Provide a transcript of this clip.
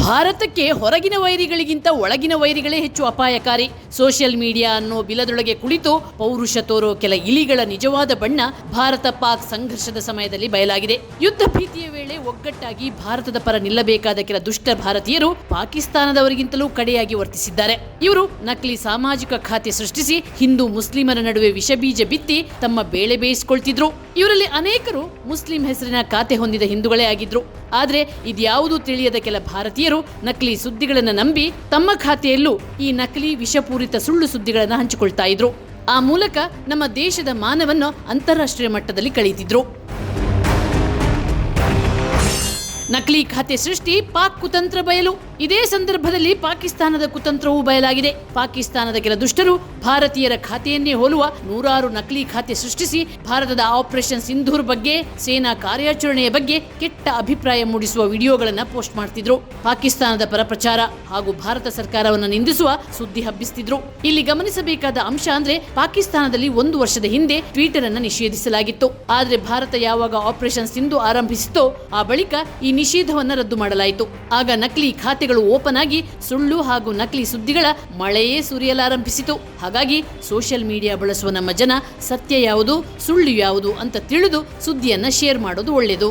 ಭಾರತಕ್ಕೆ ಹೊರಗಿನ ವೈರಿಗಳಿಗಿಂತ ಒಳಗಿನ ವೈರಿಗಳೇ ಹೆಚ್ಚು ಅಪಾಯಕಾರಿ. ಸೋಷಿಯಲ್ ಮೀಡಿಯಾ ಅನ್ನೋ ಬಿಲದೊಳಗೆ ಕುಳಿತು ಪೌರುಷ ತೋರೋ ಕೆಲ ಇಲಿಗಳ ನಿಜವಾದ ಬಣ್ಣ ಭಾರತ ಪಾಕ್ ಸಂಘರ್ಷದ ಸಮಯದಲ್ಲಿ ಬಯಲಾಗಿದೆ. ಯುದ್ಧ ಭೀತಿಯ ವೇಳೆ ಒಗ್ಗಟ್ಟಾಗಿ ಭಾರತದ ಪರ ನಿಲ್ಲಬೇಕಾದ ಕೆಲ ದುಷ್ಟ ಭಾರತೀಯರು ಪಾಕಿಸ್ತಾನದವರಿಗಿಂತಲೂ ಕಡೆಯಾಗಿ ವರ್ತಿಸಿದ್ದಾರೆ. ಇವರು ನಕಲಿ ಸಾಮಾಜಿಕ ಖಾತೆ ಸೃಷ್ಟಿಸಿ ಹಿಂದೂ ಮುಸ್ಲಿಮರ ನಡುವೆ ವಿಷಬೀಜ ಬಿತ್ತಿ ತಮ್ಮ ಬೇಳೆ ಬೇಯಿಸಿಕೊಳ್ತಿದ್ರು. ಇವರಲ್ಲಿ ಅನೇಕರು ಮುಸ್ಲಿಂ ಹೆಸರಿನ ಖಾತೆ ಹೊಂದಿದ ಹಿಂದೂಗಳೇ ಆಗಿದ್ರು. ಆದ್ರೆ ಇದ್ಯಾವುದೂ ತಿಳಿಯದ ಕೆಲ ಭಾರತೀಯರು ನಕಲಿ ಸುದ್ದಿಗಳನ್ನು ನಂಬಿ ತಮ್ಮ ಖಾತೆಯಲ್ಲೂ ಈ ನಕಲಿ ವಿಷಪೂರಿತ ಸುಳ್ಳು ಸುದ್ದಿಗಳನ್ನು ಹಂಚಿಕೊಳ್ತಾ ಇದ್ರು. ಆ ಮೂಲಕ ನಮ್ಮ ದೇಶದ ಮಾನವನ್ನು ಅಂತಾರಾಷ್ಟ್ರೀಯ ಮಟ್ಟದಲ್ಲಿ ಕಳೀತಿದ್ರು. ನಕಲಿ ಖಾತೆ ಸೃಷ್ಟಿ, ಪಾಕ್ ಕುತಂತ್ರ ಬಯಲು. ಇದೇ ಸಂದರ್ಭದಲ್ಲಿ ಪಾಕಿಸ್ತಾನದ ಕುತಂತ್ರವೂ ಬಯಲಾಗಿದೆ. ಪಾಕಿಸ್ತಾನದ ಕೆಲ ದುಷ್ಟರು ಭಾರತೀಯರ ಖಾತೆಯನ್ನೇ ಹೋಲುವ ನೂರಾರು ನಕಲಿ ಖಾತೆ ಸೃಷ್ಟಿಸಿ ಭಾರತದ ಆಪರೇಷನ್ ಸಿಂಧೂರ್ ಬಗ್ಗೆ, ಸೇನಾ ಕಾರ್ಯಾಚರಣೆಯ ಬಗ್ಗೆ ಕೆಟ್ಟ ಅಭಿಪ್ರಾಯ ಮೂಡಿಸುವ ವಿಡಿಯೋಗಳನ್ನು ಪೋಸ್ಟ್ ಮಾಡ್ತಿದ್ರು. ಪಾಕಿಸ್ತಾನದ ಪರ ಪ್ರಚಾರ ಹಾಗೂ ಭಾರತ ಸರ್ಕಾರವನ್ನು ನಿಂದಿಸುವ ಸುದ್ದಿ ಹಬ್ಬಿಸ್ತಿದ್ರು. ಇಲ್ಲಿ ಗಮನಿಸಬೇಕಾದ ಅಂಶ ಅಂದ್ರೆ ಪಾಕಿಸ್ತಾನದಲ್ಲಿ 1 ವರ್ಷದ ಹಿಂದೆ ಟ್ವಿಟರ್ ಅನ್ನು ನಿಷೇಧಿಸಲಾಗಿತ್ತು. ಆದ್ರೆ ಭಾರತ ಯಾವಾಗ ಆಪರೇಷನ್ ಸಿಂಧು ಆರಂಭಿಸಿತೋ ಆ ಬಳಿಕ ಈ ನಿಷೇಧವನ್ನು ರದ್ದು ಮಾಡಲಾಯಿತು. ಆಗ ನಕಲಿ ಖಾತೆಗಳು ಓಪನ್ ಆಗಿ ಸುಳ್ಳು ಹಾಗೂ ನಕಲಿ ಸುದ್ದಿಗಳ ಮಳೆಯೇ ಸುರಿಯಲಾರಂಭಿಸಿತು. ಹಾಗಾಗಿ ಸೋಷಿಯಲ್ ಮೀಡಿಯಾ ಬಳಸುವ ನಮ್ಮ ಜನ ಸತ್ಯ ಯಾವುದು, ಸುಳ್ಳು ಯಾವುದು ಅಂತ ತಿಳಿದು ಸುದ್ದಿಯನ್ನ ಶೇರ್ ಮಾಡೋದು ಒಳ್ಳೆಯದು.